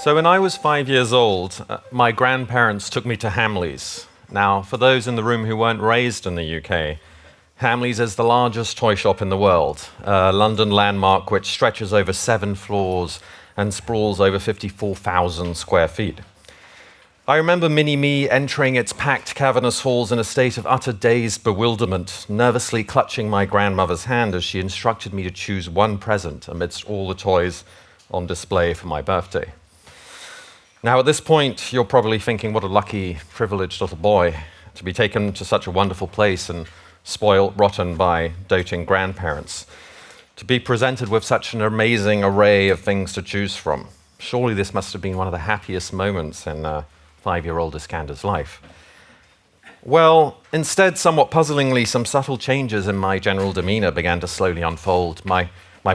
So when I was 5 years old, my grandparents took me to Hamleys. Now, for those in the room who weren't raised in the UK, Hamleys is the largest toy shop in the world, a London landmark which stretches over 7 floors and sprawls over 54,000 square feet. I remember Mini-Me entering its packed, cavernous halls in a state of utter dazed bewilderment, nervously clutching my grandmother's hand as she instructed me to choose one present amidst all the toys on display for my birthday. Now, at this point, you're probably thinking, what a lucky, privileged little boy to be taken to such a wonderful place and spoilt rotten by doting grandparents, to be presented with such an amazing array of things to choose from. Surely this must have been one of the happiest moments in 5-year-old Iskander's life. Well, instead, somewhat puzzlingly, some subtle changes in my general demeanor began to slowly unfold. My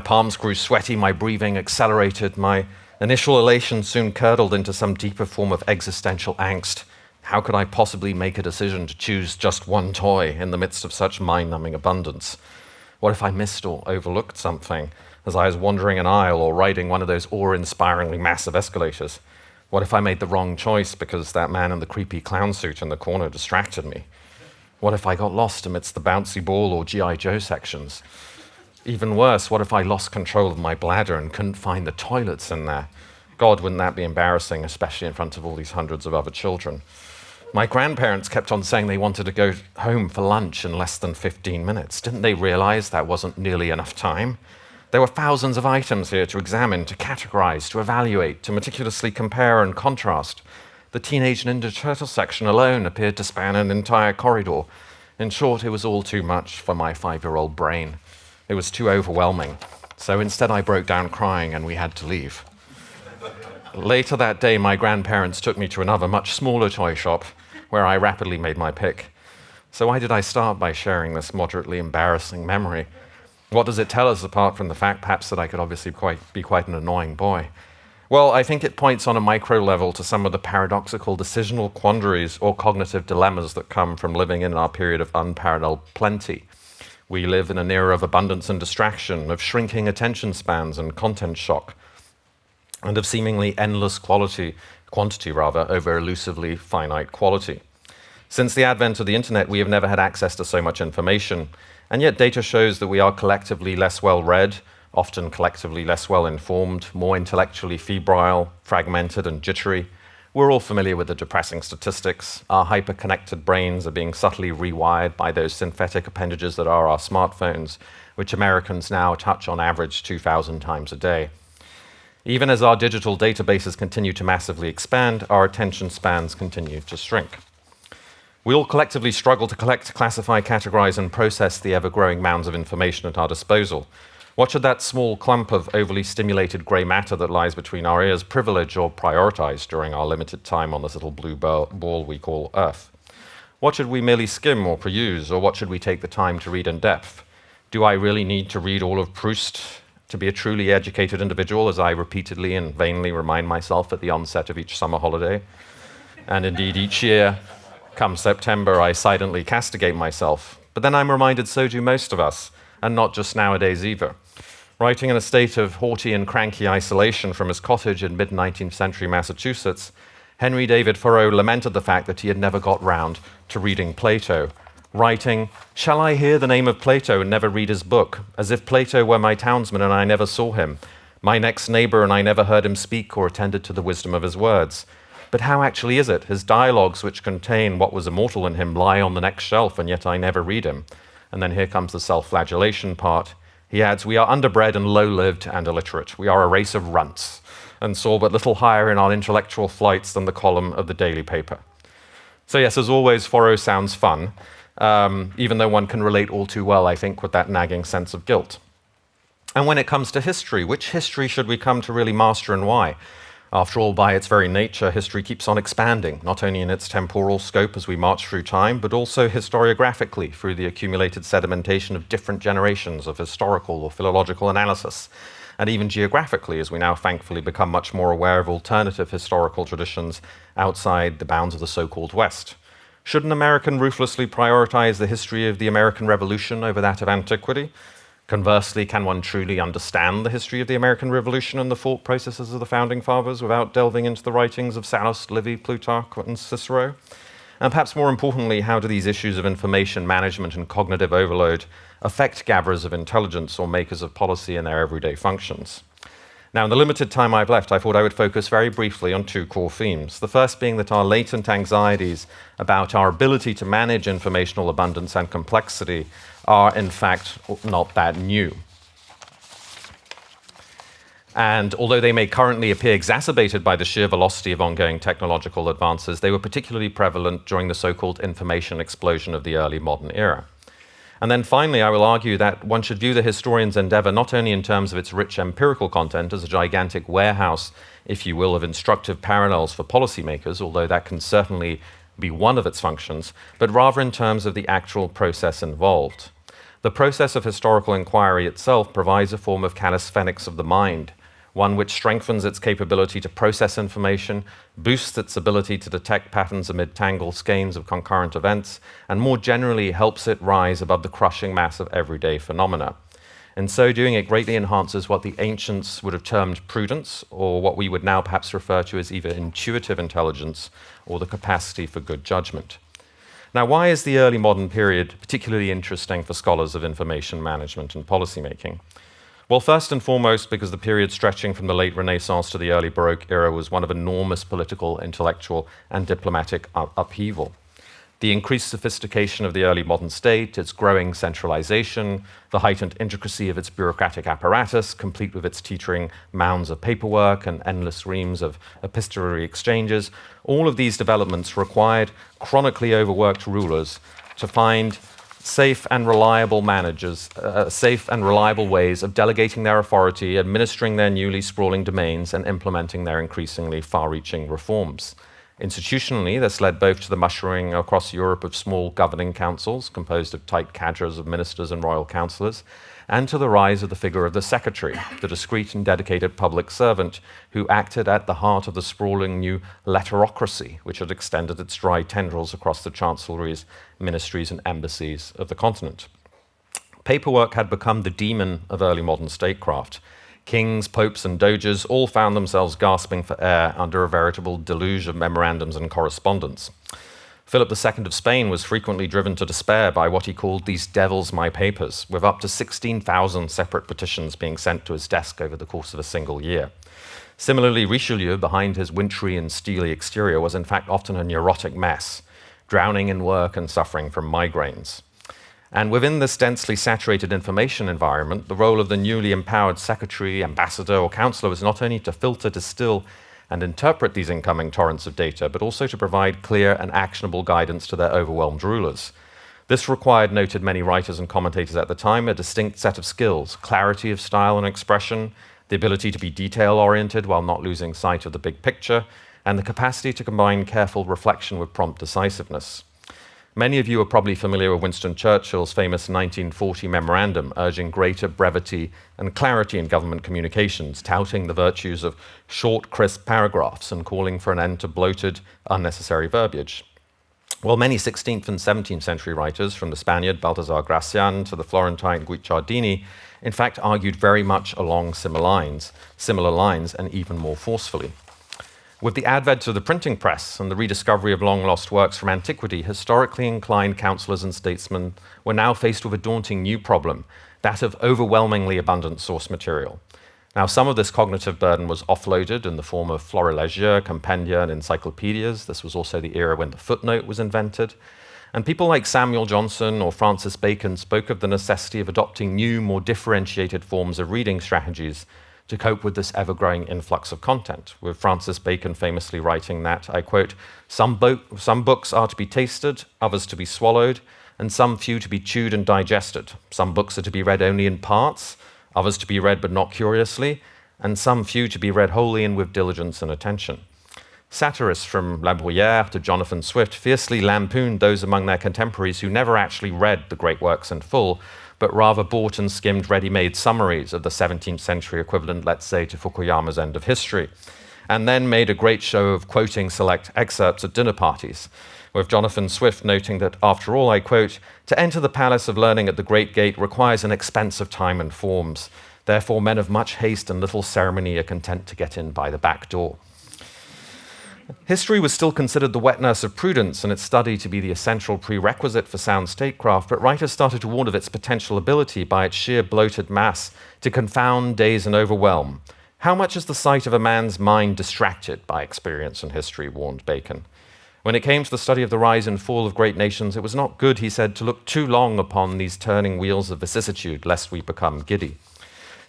palms grew sweaty, my breathing accelerated, my initial elation soon curdled into some deeper form of existential angst. How could I possibly make a decision to choose just one toy in the midst of such mind-numbing abundance? What if I missed or overlooked something as I was wandering an aisle or riding one of those awe-inspiringly massive escalators? What if I made the wrong choice because that man in the creepy clown suit in the corner distracted me? What if I got lost amidst the bouncy ball or G.I. Joe sections? Even worse, what if I lost control of my bladder and couldn't find the toilets in there? God, wouldn't that be embarrassing, especially in front of all these hundreds of other children? My grandparents kept on saying they wanted to go home for lunch in less than 15 minutes. Didn't they realize that wasn't nearly enough time? There were thousands of items here to examine, to categorize, to evaluate, to meticulously compare and contrast. The Teenage Ninja Turtle section alone appeared to span an entire corridor. In short, it was all too much for my 5-year-old brain. It was too overwhelming. So instead I broke down crying and we had to leave. Later that day, my grandparents took me to another, much smaller toy shop where I rapidly made my pick. So why did I start by sharing this moderately embarrassing memory? What does it tell us apart from the fact perhaps that I could obviously be quite an annoying boy? Well, I think it points on a micro level to some of the paradoxical decisional quandaries or cognitive dilemmas that come from living in our period of unparalleled plenty. We live in an era of abundance and distraction, of shrinking attention spans and content shock, and of seemingly endless quantity over elusively finite quality. Since the advent of the internet, we have never had access to so much information, and yet data shows that we are collectively less well-read, often collectively less well-informed, more intellectually febrile, fragmented, and jittery. We're all familiar with the depressing statistics. Our hyper-connected brains are being subtly rewired by those synthetic appendages that are our smartphones, which Americans now touch on average 2,000 times a day. Even as our digital databases continue to massively expand, our attention spans continue to shrink. We all collectively struggle to collect, classify, categorize, and process the ever-growing mounds of information at our disposal. What should that small clump of overly stimulated grey matter that lies between our ears privilege or prioritize during our limited time on this little blue ball we call Earth? What should we merely skim or peruse, or what should we take the time to read in depth? Do I really need to read all of Proust to be a truly educated individual, as I repeatedly and vainly remind myself at the onset of each summer holiday? And indeed, each year, come September, I silently castigate myself. But then I'm reminded so do most of us, and not just nowadays either. Writing in a state of haughty and cranky isolation from his cottage in mid-19th century Massachusetts, Henry David Thoreau lamented the fact that he had never got round to reading Plato, writing, "Shall I hear the name of Plato and never read his book, as if Plato were my townsman and I never saw him, my next neighbor and I never heard him speak or attended to the wisdom of his words? But how actually is it? His dialogues which contain what was immortal in him lie on the next shelf, and yet I never read him." And then here comes the self-flagellation part. He adds, "We are underbred and low-lived and illiterate. We are a race of runts, and soar but little higher in our intellectual flights than the column of the daily paper." So yes, as always, Thoreau sounds fun, even though one can relate all too well, I think, with that nagging sense of guilt. And when it comes to history, which history should we come to really master and why? After all, by its very nature, history keeps on expanding, not only in its temporal scope as we march through time, but also historiographically through the accumulated sedimentation of different generations of historical or philological analysis, and even geographically, as we now thankfully become much more aware of alternative historical traditions outside the bounds of the so-called West. Should an American ruthlessly prioritize the history of the American Revolution over that of antiquity? Conversely, can one truly understand the history of the American Revolution and the thought processes of the Founding Fathers without delving into the writings of Sallust, Livy, Plutarch, and Cicero? And perhaps more importantly, how do these issues of information management and cognitive overload affect gatherers of intelligence or makers of policy in their everyday functions? Now, in the limited time I've left, I thought I would focus very briefly on two core themes. The first being that our latent anxieties about our ability to manage informational abundance and complexity are, in fact, not that new. And although they may currently appear exacerbated by the sheer velocity of ongoing technological advances, they were particularly prevalent during the so-called information explosion of the early modern era. And then finally, I will argue that one should view the historian's endeavor not only in terms of its rich empirical content as a gigantic warehouse, if you will, of instructive parallels for policymakers, although that can certainly be one of its functions, but rather in terms of the actual process involved. The process of historical inquiry itself provides a form of calisthenics of the mind, one which strengthens its capability to process information, boosts its ability to detect patterns amid tangled skeins of concurrent events, and more generally helps it rise above the crushing mass of everyday phenomena. In so doing, it greatly enhances what the ancients would have termed prudence, or what we would now perhaps refer to as either intuitive intelligence or the capacity for good judgment. Now, why is the early modern period particularly interesting for scholars of information management and policymaking? Well, first and foremost, because the period stretching from the late Renaissance to the early Baroque era was one of enormous political, intellectual, and diplomatic upheaval. The increased sophistication of the early modern state, its growing centralization, the heightened intricacy of its bureaucratic apparatus, complete with its teetering mounds of paperwork and endless reams of epistolary exchanges, all of these developments required chronically overworked rulers to find safe and reliable ways of delegating their authority, administering their newly sprawling domains, and implementing their increasingly far-reaching reforms. Institutionally, this led both to the mushrooming across Europe of small governing councils composed of tight cadres of ministers and royal councillors, and to the rise of the figure of the secretary, the discreet and dedicated public servant who acted at the heart of the sprawling new letterocracy, which had extended its dry tendrils across the chancelleries, ministries, and embassies of the continent. Paperwork had become the demon of early modern statecraft. Kings, popes, and doges all found themselves gasping for air under a veritable deluge of memorandums and correspondence. Philip II of Spain was frequently driven to despair by what he called these devils my papers, with up to 16,000 separate petitions being sent to his desk over the course of a single year. Similarly, Richelieu, behind his wintry and steely exterior, was in fact often a neurotic mess, drowning in work and suffering from migraines. And within this densely saturated information environment, the role of the newly empowered secretary, ambassador, or counselor was not only to filter, distill, and interpret these incoming torrents of data, but also to provide clear and actionable guidance to their overwhelmed rulers. This required, noted many writers and commentators at the time, a distinct set of skills: clarity of style and expression, the ability to be detail-oriented while not losing sight of the big picture, and the capacity to combine careful reflection with prompt decisiveness. Many of you are probably familiar with Winston Churchill's famous 1940 memorandum urging greater brevity and clarity in government communications, touting the virtues of short, crisp paragraphs and calling for an end to bloated, unnecessary verbiage. Well, many 16th and 17th century writers, from the Spaniard Baltasar Gracian to the Florentine Guicciardini, in fact argued very much along similar lines, and even more forcefully. With the advent of the printing press and the rediscovery of long-lost works from antiquity, historically inclined councillors and statesmen were now faced with a daunting new problem, that of overwhelmingly abundant source material. Now, some of this cognitive burden was offloaded in the form of florilegia, compendia, and encyclopedias. This was also the era when the footnote was invented. And people like Samuel Johnson or Francis Bacon spoke of the necessity of adopting new, more differentiated forms of reading strategies to cope with this ever-growing influx of content, with Francis Bacon famously writing that, I quote, some books are to be tasted, others to be swallowed, and some few to be chewed and digested. Some books are to be read only in parts, others to be read but not curiously, and some few to be read wholly and with diligence and attention. Satirists from La Bruyère to Jonathan Swift fiercely lampooned those among their contemporaries who never actually read the great works in full, but rather bought and skimmed ready-made summaries of the 17th century equivalent, let's say, to Fukuyama's End of History. and then made a great show of quoting select excerpts at dinner parties, with Jonathan Swift noting that, after all, I quote, "To enter the palace of learning at the great gate requires an expense of time and forms. Therefore, men of much haste and little ceremony are content to get in by the back door." History was still considered the wet nurse of prudence and its study to be the essential prerequisite for sound statecraft, but writers started to warn of its potential ability by its sheer bloated mass to confound, daze, and overwhelm. How much is the sight of a man's mind distracted by experience and history, warned Bacon. When it came to the study of the rise and fall of great nations, it was not good, he said, to look too long upon these turning wheels of vicissitude, lest we become giddy.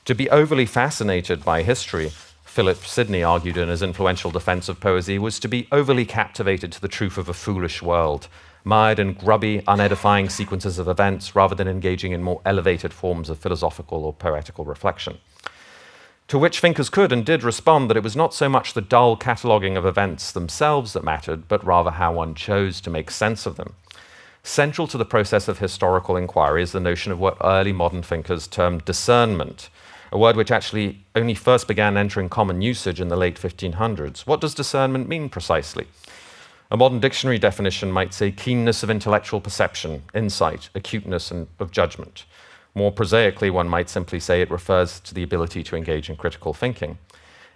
To be overly fascinated by history, Philip Sidney argued in his influential defense of poesy, was to be overly captivated to the truth of a foolish world, mired in grubby, unedifying sequences of events rather than engaging in more elevated forms of philosophical or poetical reflection. To which thinkers could and did respond that it was not so much the dull cataloguing of events themselves that mattered, but rather how one chose to make sense of them. Central to the process of historical inquiry is the notion of what early modern thinkers termed discernment, a word which actually only first began entering common usage in the late 1500s. What does discernment mean precisely? A modern dictionary definition might say keenness of intellectual perception, insight, acuteness of judgment. More prosaically, one might simply say it refers to the ability to engage in critical thinking.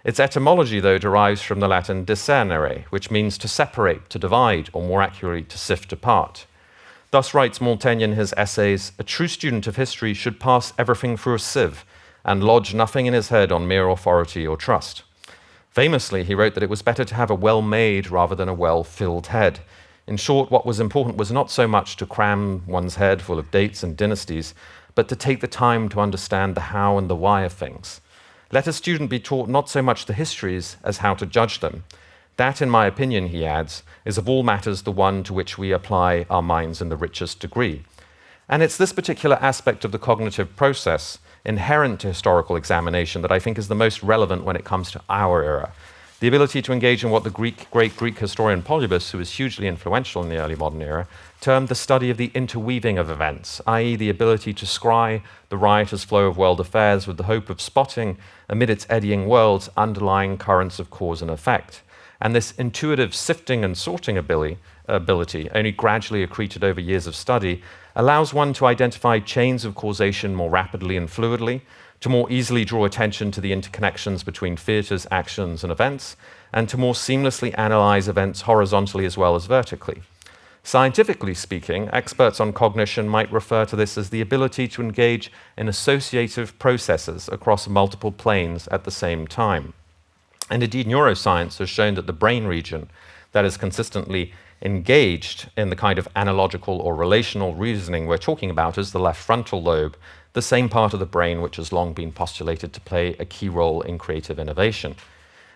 Its etymology, though, derives from the Latin discernere, which means to separate, to divide, or more accurately, to sift apart. Thus writes Montaigne in his essays, "A true student of history should pass everything through a sieve, and lodge nothing in his head on mere authority or trust." Famously, he wrote that it was better to have a well-made rather than a well-filled head. In short, what was important was not so much to cram one's head full of dates and dynasties, but to take the time to understand the how and the why of things. Let a student be taught not so much the histories as how to judge them. That, in my opinion, he adds, is of all matters the one to which we apply our minds in the richest degree. And it's this particular aspect of the cognitive process inherent to historical examination that I think is the most relevant when it comes to our era. The ability to engage in what the great Greek historian Polybius, who was hugely influential in the early modern era, termed the study of the interweaving of events, i.e. the ability to scry the riotous flow of world affairs with the hope of spotting, amid its eddying worlds, underlying currents of cause and effect. And this intuitive sifting and sorting ability, only gradually accreted over years of study, allows one to identify chains of causation more rapidly and fluidly, to more easily draw attention to the interconnections between theatres, actions, and events, and to more seamlessly analyze events horizontally as well as vertically. Scientifically speaking, experts on cognition might refer to this as the ability to engage in associative processes across multiple planes at the same time. And indeed, neuroscience has shown that the brain region that is consistently engaged in the kind of analogical or relational reasoning we're talking about is the left frontal lobe, the same part of the brain which has long been postulated to play a key role in creative innovation.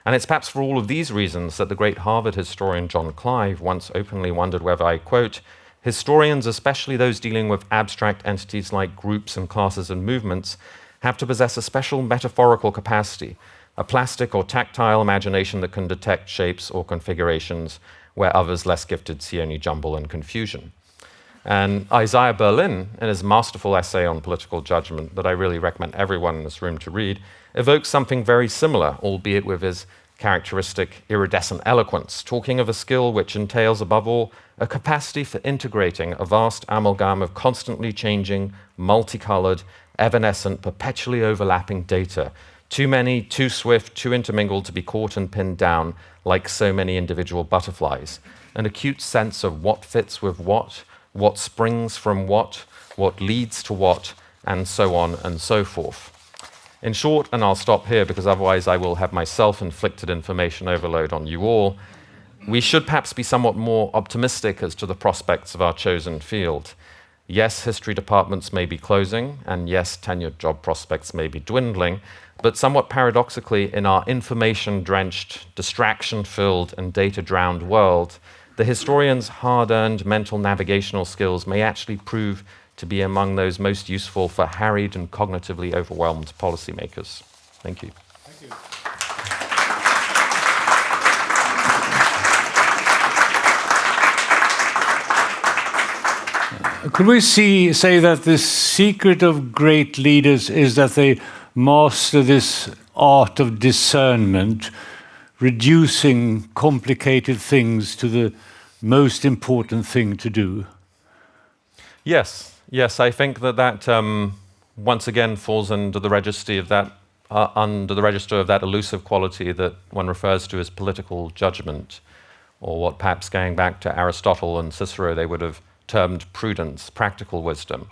And it's perhaps for all of these reasons that the great Harvard historian John Clive once openly wondered whether, I quote, "Historians, especially those dealing with abstract entities like groups and classes and movements, have to possess a special metaphorical capacity, a plastic or tactile imagination that can detect shapes or configurations where others less gifted see only jumble and confusion." And Isaiah Berlin, in his masterful essay on political judgment that I really recommend everyone in this room to read, evokes something very similar, albeit with his characteristic iridescent eloquence, talking of a skill which entails, above all, a capacity for integrating a vast amalgam of constantly changing, multicolored, evanescent, perpetually overlapping data, too many, too swift, too intermingled to be caught and pinned down like so many individual butterflies. An acute sense of what fits with what springs from what leads to what, and so on and so forth. In short, and I'll stop here because otherwise I will have my self-inflicted information overload on you all, we should perhaps be somewhat more optimistic as to the prospects of our chosen field. Yes, history departments may be closing, and yes, tenured job prospects may be dwindling, but somewhat paradoxically, in our information-drenched, distraction-filled, and data-drowned world, the historian's hard-earned mental navigational skills may actually prove to be among those most useful for harried and cognitively overwhelmed policymakers. Thank you. Thank you. Could we say that the secret of great leaders is that they master this art of discernment, reducing complicated things to the most important thing to do. Yes, yes, I think that once again falls under the register of that elusive quality that one refers to as political judgment, or what perhaps going back to Aristotle and Cicero they would have termed prudence, practical wisdom,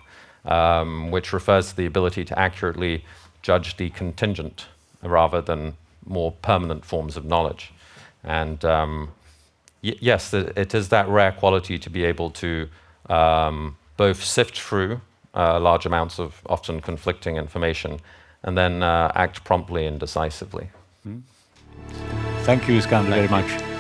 which refers to the ability to accurately judge the contingent rather than more permanent forms of knowledge. And yes, it is that rare quality to be able to both sift through large amounts of often conflicting information and then act promptly and decisively. Thank you, Iskander, very much.